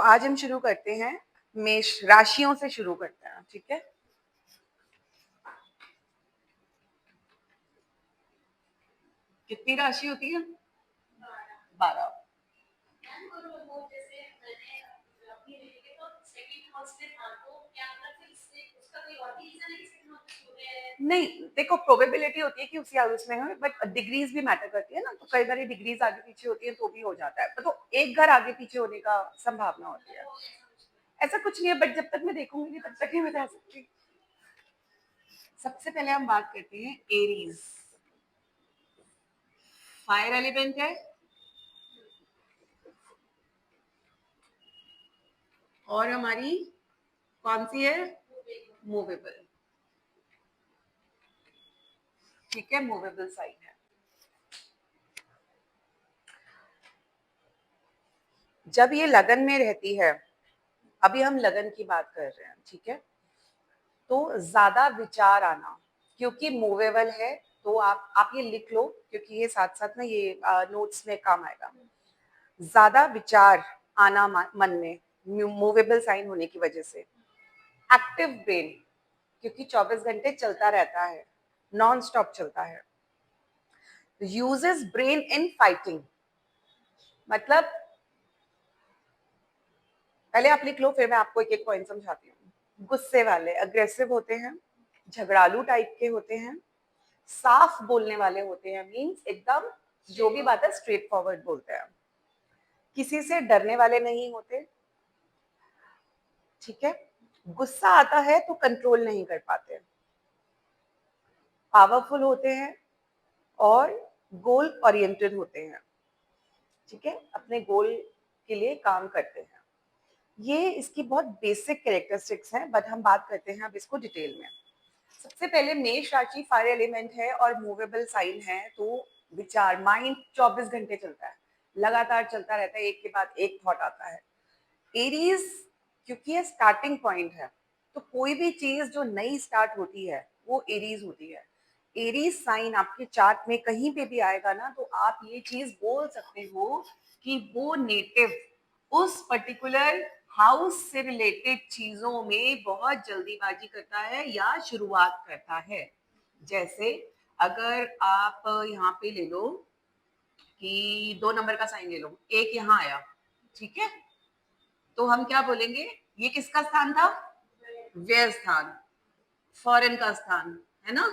आज हम शुरू करते हैं मेष राशियों से शुरू करते हैं, ठीक है। कितनी राशि होती है? 12। नहीं, देखो प्रोबेबिलिटी होती है कि उसी हाउस में हो, बट डिग्रीज भी मैटर करती है ना, तो कई बार डिग्रीज आगे पीछे होती है तो भी हो जाता है, तो एक घर आगे पीछे होने का संभावना होती है। ऐसा कुछ नहीं है, बट जब तक मैं देखूंगी नहीं तब तक नहीं बता सकती। सबसे पहले हम बात करते हैं एरीज। फायर एलिमेंट है और हमारी कौन सी है? मूवेबल। ठीक है, मूवेबल साइन है। जब ये लगन में रहती है, अभी हम लगन की बात कर रहे हैं, ठीक है, तो ज्यादा विचार आना, क्योंकि मूवेबल है तो आप ये लिख लो, क्योंकि ये साथ साथ ना ये नोट्स में काम आएगा। ज्यादा विचार आना मन में, मूवेबल साइन होने की वजह से। एक्टिव ब्रेन, क्योंकि 24 घंटे चलता रहता है, नॉन स्टॉप चलता है। यूजेस ब्रेन इन फाइटिंग, मतलब पहले आप लिख लो, फिर मैं आपको एक एक पॉइंट समझाती हूँ। गुस्से वाले, अग्रेसिव होते हैं, झगड़ालू टाइप के होते हैं, साफ बोलने वाले होते हैं, मीन्स एकदम जो भी बात है स्ट्रेट फॉरवर्ड बोलते हैं, किसी से डरने वाले नहीं होते, ठीक है। गुस्सा आता है तो कंट्रोल नहीं कर पाते, पावरफुल होते हैं और गोल ओरिएंटेड होते हैं, ठीक है, अपने गोल के लिए काम करते हैं। ये इसकी बहुत बेसिक कैरेक्टरिस्टिक्स हैं, बट हम बात करते हैं अब इसको डिटेल में। सबसे पहले मेष राशि फायर एलिमेंट है और मूवेबल साइन है, तो विचार, माइंड 24 घंटे चलता है, लगातार चलता रहता है, एक के बाद एक थॉट आता है। एरीज, क्योंकि ये स्टार्टिंग पॉइंट है, तो कोई भी चीज जो नई स्टार्ट होती है वो एरीज होती है। एरीज साइन आपके चार्ट में कहीं पे भी आएगा ना, तो आप ये चीज बोल सकते हो कि वो नेटिव उस पर्टिकुलर हाउस से रिलेटेड चीजों में बहुत जल्दीबाजी करता है या शुरुआत करता है। जैसे अगर आप यहाँ पे ले लो कि 2 नंबर का साइन ले लो, एक यहाँ आया, ठीक है, तो हम क्या बोलेंगे? ये किसका स्थान था? व्यय स्थान, फॉरेन का स्थान है ना,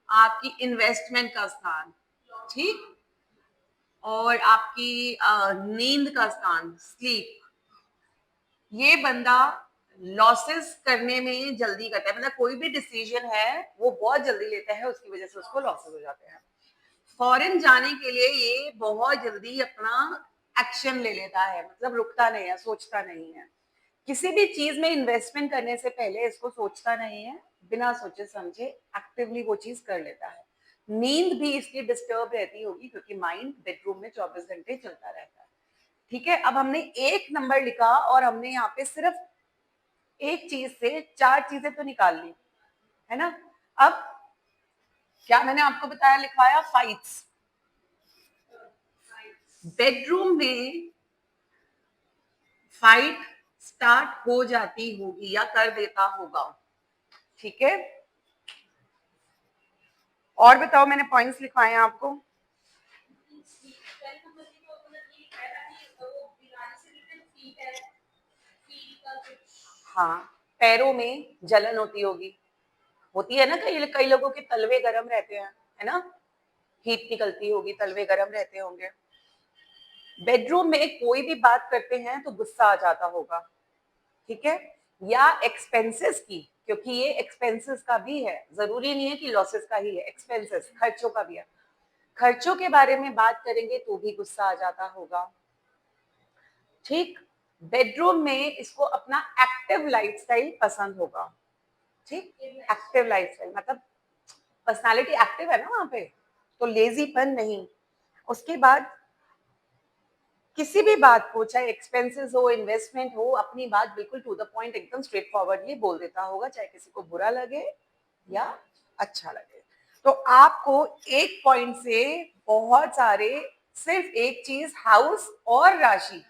आपकी इन्वेस्टमेंट का स्थान, ठीक, और आपकी नींद का स्थान, स्लीप। ये बंदा लॉसेस करने में जल्दी करता है, मतलब कोई भी डिसीजन है वो बहुत जल्दी लेता है, उसकी वजह से उसको लॉसेस हो जाते हैं। फॉरेन जाने के लिए ये बहुत जल्दी अपना एक्शन ले लेता है, मतलब रुकता नहीं है, सोचता नहीं है। किसी भी चीज में इन्वेस्टमेंट करने से पहले इसको सोचता नहीं है, बिना सोचे समझे एक्टिवली वो चीज कर लेता है। नींद भी इसलिए डिस्टर्ब रहती होगी क्योंकि माइंड बेडरूम में 24 घंटे चलता रहता है, ठीक है। अब हमने एक नंबर लिखा और हमने यहाँ पे सिर्फ एक चीज से 4 चीजें तो निकाल ली, है ना। अब क्या मैंने आपको बताया, लिखवाया फाइट्स। बेडरूम में फाइट स्टार्ट हो जाती होगी या कर देता होगा, ठीक है। और बताओ, मैंने पॉइंट्स लिखवाए हैं आपको। हाँ, पैरों में जलन होती होगी, होती है ना, कई कई लोगों के तलवे गर्म रहते हैं, है ना, हीट निकलती होगी, तलवे गर्म रहते होंगे। बेडरूम में कोई भी बात करते हैं तो गुस्सा आ जाता होगा, ठीक है, या एक्सपेंसेस की, क्योंकि ये एक्सपेंसेस का भी है, जरूरी नहीं है कि लॉसेस का ही है, एक्सपेंसेस खर्चों का भी है। खर्चों के बारे में बात करेंगे तो भी गुस्सा आ जाता होगा, ठीक। बेडरूम में इसको अपना एक्टिव लाइफस्टाइल पसंद होगा, ठीक, एक्टिव लाइफस्टाइल मतलब पर्सनालिटी एक्टिव है ना वहां पे, तो लेजीपन नहीं। उसके बाद किसी भी बात को, चाहे एक्सपेंसेस हो, इन्वेस्टमेंट हो, अपनी बात बिल्कुल टू द पॉइंट, एकदम स्ट्रेट फॉरवर्डली बोल देता होगा, चाहे किसी को बुरा लगे या अच्छा लगे। तो आपको एक पॉइंट से बहुत सारे, सिर्फ एक चीज हाउस और राशि,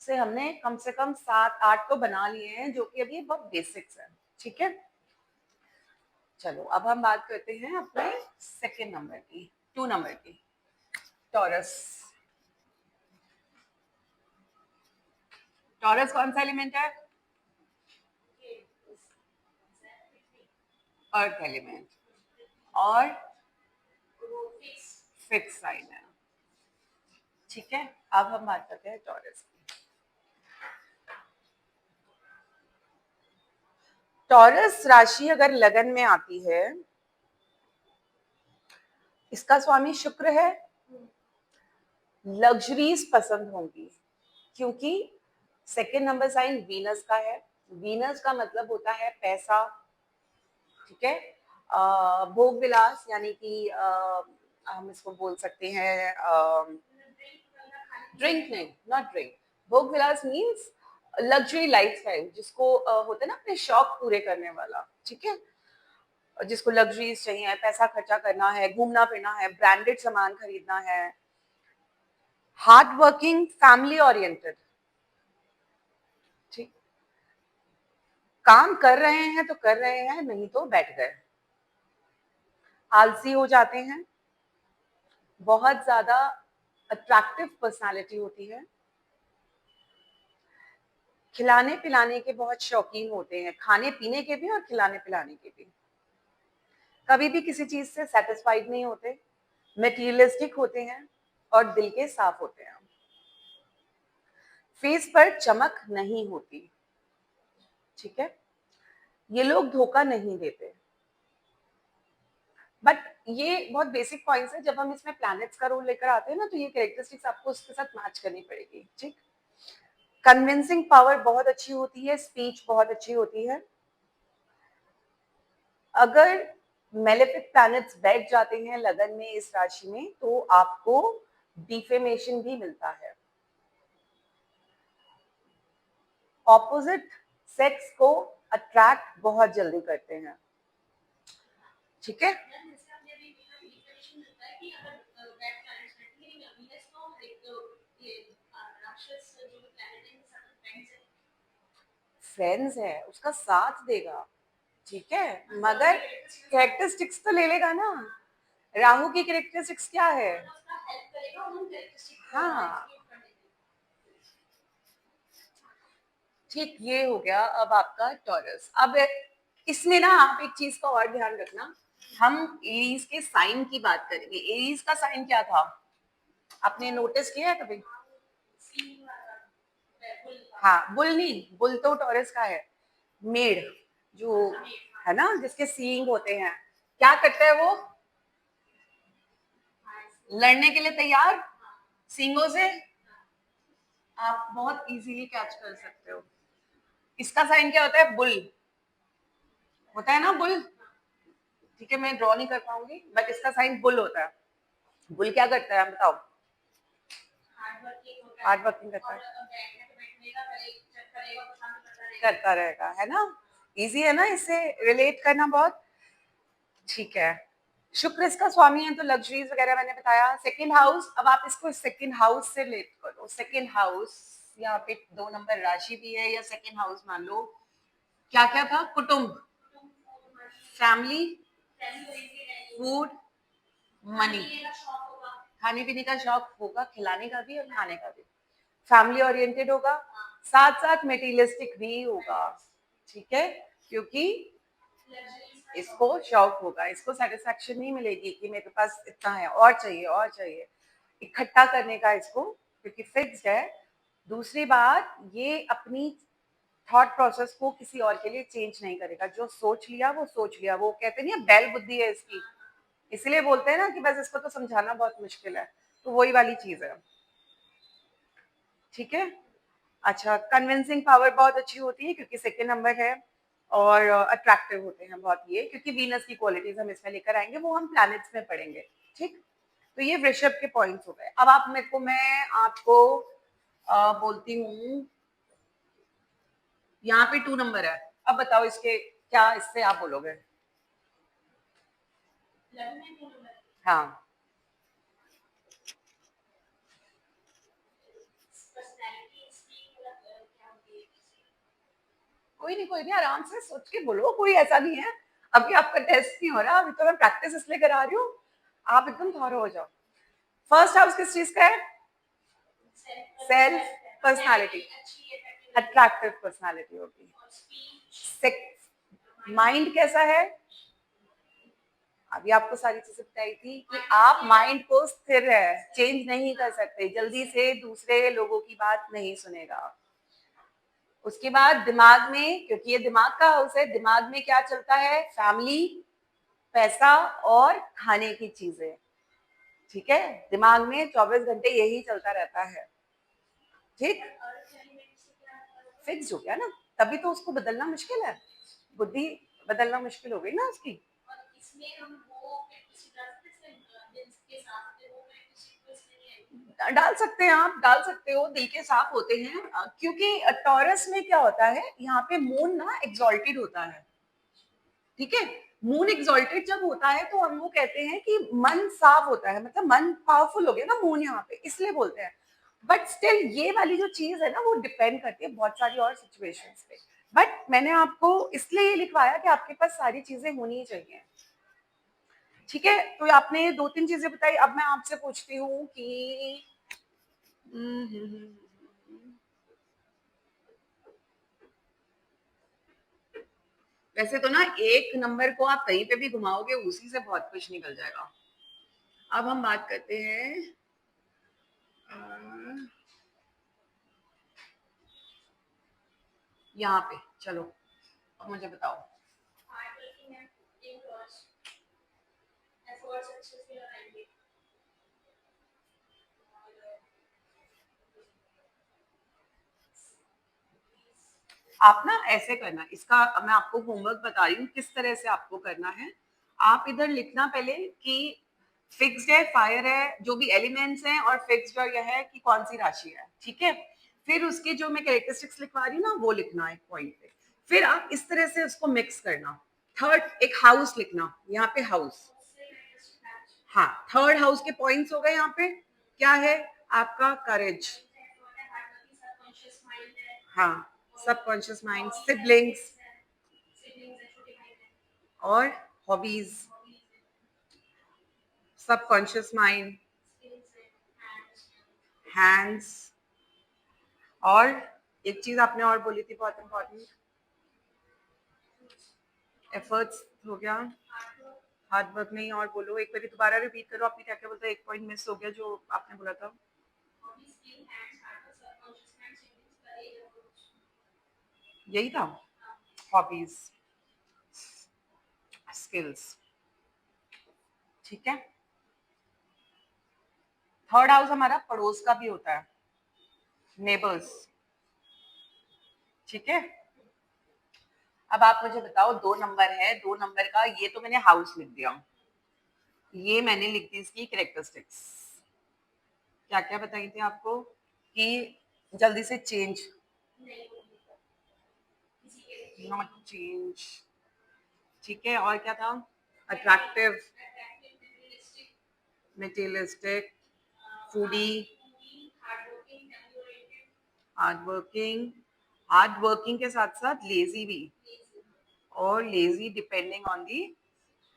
से हमने कम से कम 7-8 तो बना लिए हैं, जो कि अभी बहुत बेसिक्स है। ठीक है, चलो अब हम बात करते हैं अपने सेकेंड नंबर की, 2 नंबर की, टॉरस। टॉरस कौन सा एलिमेंट है? अर्थ एलिमेंट, और फिक्स साइन है। ठीक है, अब हम बात करते हैं टॉरस की। टॉरस राशि अगर लगन में आती है, इसका स्वामी शुक्र है, लग्जरीज पसंद होंगी, क्योंकि सेकेंड नंबर साइन वीनस का है। वीनस का मतलब होता है पैसा, ठीक है, भोग विलास, यानी कि हम इसको बोल सकते हैं ड्रिंक नहीं, नॉट ड्रिंक, भोग विलास मीन्स लग्जरी लाइफ स्टाइल, जिसको होता है ना अपने शौक पूरे करने वाला, ठीक है, जिसको लग्जरीज चाहिए, पैसा खर्चा करना है, घूमना फिरना है, ब्रांडेड सामान खरीदना है, हार्ड वर्किंग, फैमिली ओरिएंटेड। ठीक, काम कर रहे हैं तो कर रहे हैं, नहीं तो बैठ गए। आलसी हो जाते हैं, बहुत ज्यादा अट्रैक्टिव पर्सनालिटी होती है, खिलाने पिलाने के बहुत शौकीन होते हैं, खाने पीने के भी और खिलाने पिलाने के भी। कभी भी किसी चीज से सेटिस्फाइड नहीं होते, मेटीरियलिस्टिक होते हैं और दिल के साफ होते हैं। फेस पर चमक नहीं होती, ठीक है, ये लोग धोखा नहीं देते। बट ये बहुत बेसिक पॉइंट्स है, जब हम इसमें प्लैनेट्स का रोल लेकर आते हैं ना, तो ये कैरेक्टरिस्टिक्स आपको उसके साथ मैच करनी पड़ेगी। ठीक, कन्विंसिंग पावर बहुत अच्छी होती है, स्पीच बहुत अच्छी होती है। अगर मेलेफिक प्लैनेट्स बैठ जाते हैं लगन में इस राशि में, तो आपको डिफेमेशन भी मिलता है। ऑपोजिट सेक्स को अट्रैक्ट बहुत जल्दी करते हैं, ठीक है। फ्रेंड्स है, उसका साथ देगा, ठीक है, मगर कैरेक्टरिस्टिक्स तो ले लेगा ना। राहु की कैरेक्टरिस्टिक्स क्या है? हाँ, ठीक, ये हो गया अब आपका टॉरस। अब इसमें ना आप एक चीज का और ध्यान रखना, हम एरीज के साइन की बात करेंगे। एरीज का साइन क्या था, आपने नोटिस किया है कभी? हाँ, बुल नहीं, बुल तो टॉरस का है। मेढ़, जो है ना, जिसके सींग होते हैं, क्या करता है वो? लड़ने के लिए तैयार, सींगों से। आप बहुत इजीली कैच कर सकते हो। इसका साइन क्या होता है? बुल होता है ना, बुल। ठीक है, मैं ड्रॉ नहीं कर पाऊंगी, बट इसका साइन बुल होता है। बुल क्या करता है बताओ? हार्ड वर्किंग करता है, करता रहेगा, है ना। इजी है ना इससे रिलेट करना बहुत, ठीक है। शुक्र इसका स्वामी है, तो लग्जरीज वगैरह मैंने बताया। सेकंड हाउस, अब आप इसको सेकंड हाउस से रिलेट करो। सेकंड हाउस, यहाँ पे 2 नंबर राशि भी है, या सेकंड हाउस मान लो। क्या क्या था? कुटुंब, फैमिली, फूड, मनी, खाने पीने का शौक होगा, खिलाने का भी और खाने का भी। फैमिली ओरिएंटेड होगा, साथ साथ मेटीरियलिस्टिक भी होगा, ठीक है, क्योंकि इसको शौक होगा, इसको सेटिस्फेक्शन नहीं मिलेगी कि मेरे पास इतना है, और चाहिए और चाहिए, इकट्ठा करने का इसको, क्योंकि फिक्स्ड है। दूसरी बात, ये अपनी थॉट प्रोसेस को किसी और के लिए चेंज नहीं करेगा, जो सोच लिया वो सोच लिया। वो कहते नहीं है बैल बुद्धि है इसकी, इसलिए बोलते हैं ना कि बस इसको तो समझाना बहुत मुश्किल है, तो वही वाली चीज है, ठीक है। अच्छा, कन्विंसिंग पावर बहुत अच्छी होती है, क्योंकि सेकेंड नंबर है, और अट्रैक्टिव होते हैं बहुत ये, क्योंकि वीनस की क्वालिटीज हम इसमें लेकर आएंगे, वो हम प्लैनेट्स में पढ़ेंगे, ठीक। तो ये वृषभ के पॉइंट्स हो गए। अब आप मेरे को, मैं आपको बोलती हूँ, यहाँ पे 2 नंबर है। अब बताओ इसके क्या, इससे आप बोलोगे? हाँ, कोई नहीं, आराम से सोच के बोलो, कोई ऐसा नहीं है। अभी आपका टेस्ट नहीं हो रहा, अभी तो मैं प्रैक्टिस इसलिए करा रही हूँ, आप एकदम थॉरो हो जाओ। फर्स्ट हाउस किस चीज का है? सेल्फ पर्सनालिटी, अट्रैक्टिव पर्सनालिटी होगी। माइंड कैसा है? अभी आपको सारी चीजें बताई थी कि आप माइंड को स्थिर है, चेंज नहीं कर सकते, जल्दी से दूसरे लोगों की बात नहीं सुनेगा। उसके बाद दिमाग में, क्योंकि ये दिमाग का हाउस है, दिमाग में क्या चलता है? फैमिली, पैसा और खाने की चीजें। ठीक है, दिमाग में 24 घंटे यही चलता रहता है। ठीक, फिक्स हो गया ना, तभी तो उसको बदलना मुश्किल है, बुद्धि बदलना मुश्किल हो गई ना उसकी। डाल सकते हैं, आप डाल सकते हो, दिल के साफ होते हैं, क्योंकि टॉरस में क्या होता है, यहाँ पे मून ना एग्जॉल्टेड होता है। ठीक है, मून एग्जॉल्टेड जब होता है तो हम वो कहते हैं कि मन साफ होता है, मतलब मन पावरफुल हो गया ना मून यहाँ पे, इसलिए बोलते हैं। बट स्टिल ये वाली जो चीज है ना, वो डिपेंड करती है बहुत सारी और सिचुएशंस पे। बट मैंने आपको इसलिए ये लिखवाया कि आपके पास सारी चीजें होनी चाहिए। ठीक है, तो आपने 2-3 चीजें बताई, अब मैं आपसे पूछती हूँ कि वैसे तो ना एक नंबर को आप कहीं पे भी घुमाओगे उसी से बहुत कुछ निकल जाएगा। अब हम बात करते हैं यहाँ पे, चलो अब मुझे बताओ। आप ना ऐसे करना, इसका मैं आपको होमवर्क बता रही हूँ किस तरह से आपको करना है। आप इधर लिखना पहले कि फिक्स्ड है, फायर है, जो भी एलिमेंट्स हैं, और फिक्स्ड और यह है कि कौन सी राशि है। ठीक है, फिर उसके जो मैं कैरेक्टरिस्टिक्स लिखवा रही हूँ ना, वो लिखना एक पॉइंट पे। फिर आप इस तरह से उसको मिक्स करना। थर्ड एक हाउस लिखना, यहाँ पे हाउस। हाँ, थर्ड हाउस के पॉइंट्स हो गए यहाँ पे। क्या है आपका? करेज। हाँ, सबकॉन्शियस माइंड, सिबलिंग्स और हॉबीज, सबकॉन्शियस माइंड, हैंड्स, और एक चीज आपने और बोली थी बहुत इंपॉर्टेंट, एफर्ट्स हो गया, हार्ड वर्क नहीं, और बोलो एक बार दोबारा रिपीट करो, आपने क्या क्या बोला, एक पॉइंट मिस हो गया जो आपने बोला था। यही था, हॉबीज, स्किल्स। ठीक है, थर्ड हाउस हमारा पड़ोस का भी होता है, नेबर्स। ठीक है, अब आप मुझे बताओ, 2 नंबर है, 2 नंबर का ये तो मैंने हाउस लिख दिया, ये मैंने लिख दी इसकी कैरेक्टरिस्टिक्स। क्या क्या बताई थी आपको कि जल्दी से चेंज, नॉट चेंज। ठीक है, और क्या था? Attractive, materialistic, foodie, hard working, hard working के साथ साथ लेजी भी, और lazy depending on the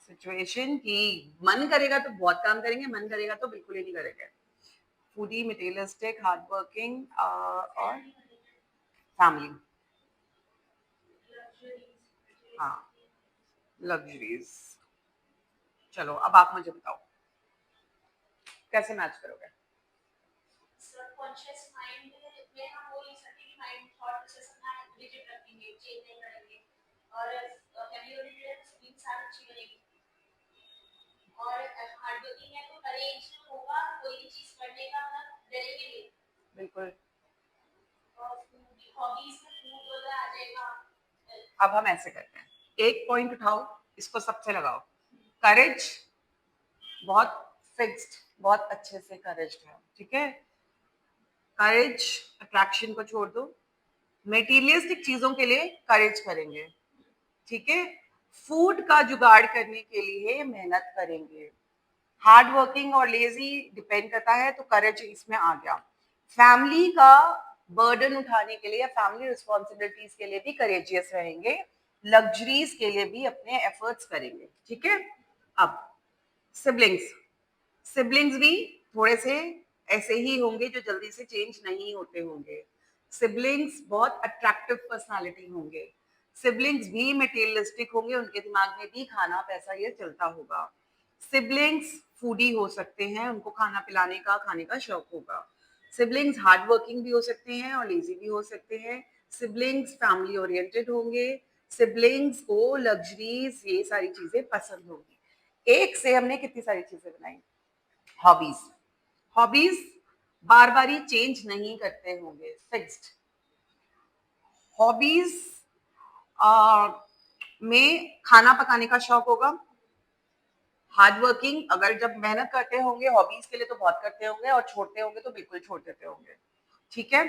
situation, कि मन करेगा तो बहुत काम करेंगे, मन करेगा तो बिल्कुल ही नहीं करेंगे। फूडी, मटेरियलिस्टिक, हार्ड वर्किंग, और फैमिली, हाँ, लग्जरीज। चलो अब आप मुझे बताओ कैसे मैच करोगे। बिल्कुल, अब हम ऐसे करते हैं, एक पॉइंट उठाओ, इसको सबसे लगाओ। करेज, बहुत फिक्स्ड, बहुत अच्छे से करेज है। ठीक है, करेज, अट्रैक्शन को छोड़ दो, मेटीरियलिस्टिक चीजों के लिए करेज करेंगे। ठीक है, फूड का जुगाड़ करने के लिए मेहनत करेंगे। हार्ड वर्किंग और लेजी डिपेंड करता है, तो करेज इसमें आ गया। फैमिली का बर्डन उठाने के लिए या फैमिली रिस्पॉन्सिबिलिटीज के लिए भी करेजियस रहेंगे, लग्जरीज के लिए भी अपने एफर्ट्स करेंगे। ठीक है। अब सिबलिंग्स, सिबलिंग्स भी थोड़े से ऐसे ही होंगे जो जल्दी से चेंज नहीं होते होंगे। सिबलिंग्स बहुत अट्रैक्टिव पर्सनालिटी होंगे। सिबलिंग्स भी मटेरियलिस्टिक होंगे, उनके दिमाग में भी खाना पैसा ये चलता होगा। सिबलिंग्स फूडी हो सकते हैं, उनको खाना पिलाने का खाने का शौक होगा। सिबलिंग्स हार्ड वर्किंग भी हो सकते हैं और लेजी भी हो सकते हैं। सिबलिंग्स फैमिली ओरिएंटेड होंगे। सिबलिंग्स को लग्जरीज ये सारी चीजें पसंद होंगी। एक से हमने कितनी सारी चीजें बनाई। हॉबीज, हॉबीज बार बार ही चेंज नहीं करते होंगे, फिक्स्ड। हॉबीज में खाना पकाने का शौक होगा। हार्ड वर्किंग, अगर जब मेहनत करते होंगे हॉबीज के लिए तो बहुत करते होंगे, और छोड़ते होंगे तो बिल्कुल छोड़ देते होंगे। ठीक है।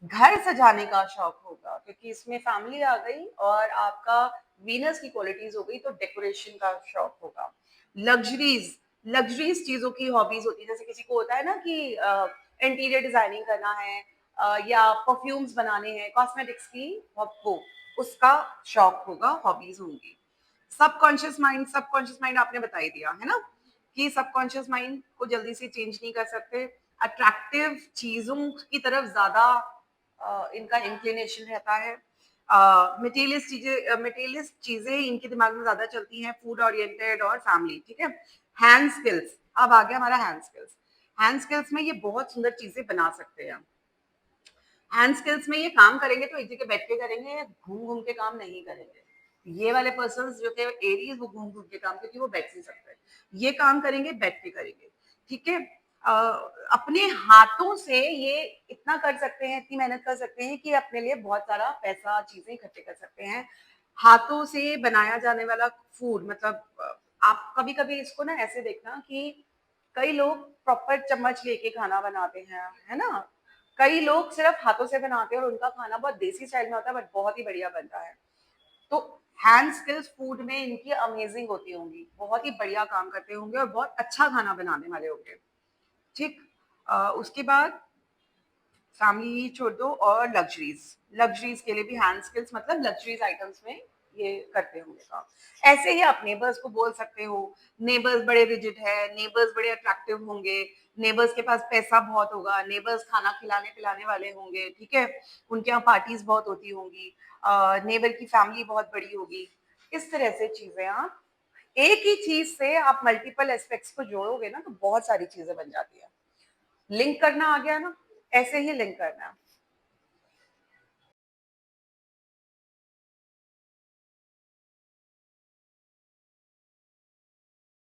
घर सजाने का शौक होगा, क्योंकि इसमें फैमिली आ गई और आपका वीनस की क्वालिटीज हो गई, तो डेकोरेशन का शौक होगा। लग्जरीज, लग्जरीज चीजों की हॉबीज होती है, जैसे किसी को होता है ना कि इंटीरियर डिजाइनिंग करना है, या परफ्यूम्स बनाने हैं, कॉस्मेटिक्स की वो उसका शौक होगा, हॉबीज होंगी। सबकॉन्शियस माइंड, सबकॉन्शियस माइंड आपने बता ही दिया है ना, कि सबकॉन्शियस माइंड को जल्दी से चेंज नहीं कर सकते। अट्रैक्टिव चीजों की तरफ ज्यादा इनका इंक्लिनेशन रहता है। मटेरियलिस्ट चीजें इनके दिमाग में ज्यादा चलती हैं, फूड ओरिएंटेड और फैमिली। ठीक है। हैंड स्किल्स, अब आ गया हमारा हैंड स्किल्स। हैंड स्किल्स में ये बहुत सुंदर चीजें बना सकते हैं। हैंड स्किल्स में ये काम करेंगे तो एक जगह बैठ के करेंगे, घूम घूम के काम नहीं करेंगे। ये वाले पर्सन जो थे एरीज, वो घूम घूम के काम, क्योंकि वो बैठ नहीं सकते, ये काम करेंगे बैठ के करेंगे। ठीक है। अपने हाथों से ये इतना कर सकते हैं, इतनी मेहनत कर सकते हैं कि अपने लिए बहुत सारा पैसा चीजें इकट्ठे कर सकते हैं। हाथों से बनाया जाने वाला फूड, मतलब आप कभी कभी इसको ना ऐसे देखना कि कई लोग प्रॉपर चम्मच लेके खाना बनाते हैं, है ना। कई लोग सिर्फ हाथों से बनाते हैं और उनका खाना बहुत देसी स्टाइल में होता है, बट बहुत ही बढ़िया बनता है। तो हैंड स्किल्स फूड में इनकी अमेजिंग होती होंगी, बहुत ही बढ़िया काम करते होंगे और बहुत अच्छा खाना बनाने वाले होंगे। ठीक। उसके बाद फैमिली छोड़ दो और लग्जरीज, लग्जरीज के लिए भी हैंड स्किल्स, मतलब लग्जरीज आइटम्स में ये करते होंगे काम। ऐसे ही आप नेबर्स को बोल सकते हो, नेबर्स बड़े रिजिड है, नेबर्स बड़े अट्रैक्टिव होंगे, नेबर्स के पास पैसा बहुत होगा, नेबर्स खाना खिलाने पिलाने वाले होंगे। ठीक है। उनके यहाँ पार्टीज बहुत होती होंगी, नेबर की फैमिली बहुत बड़ी होगी। इस तरह से चीजें आप एक ही चीज से आप मल्टीपल एस्पेक्ट्स को जोड़ोगे ना, तो बहुत सारी चीजें बन जाती है। लिंक करना आ गया ना, ऐसे ही लिंक करना है।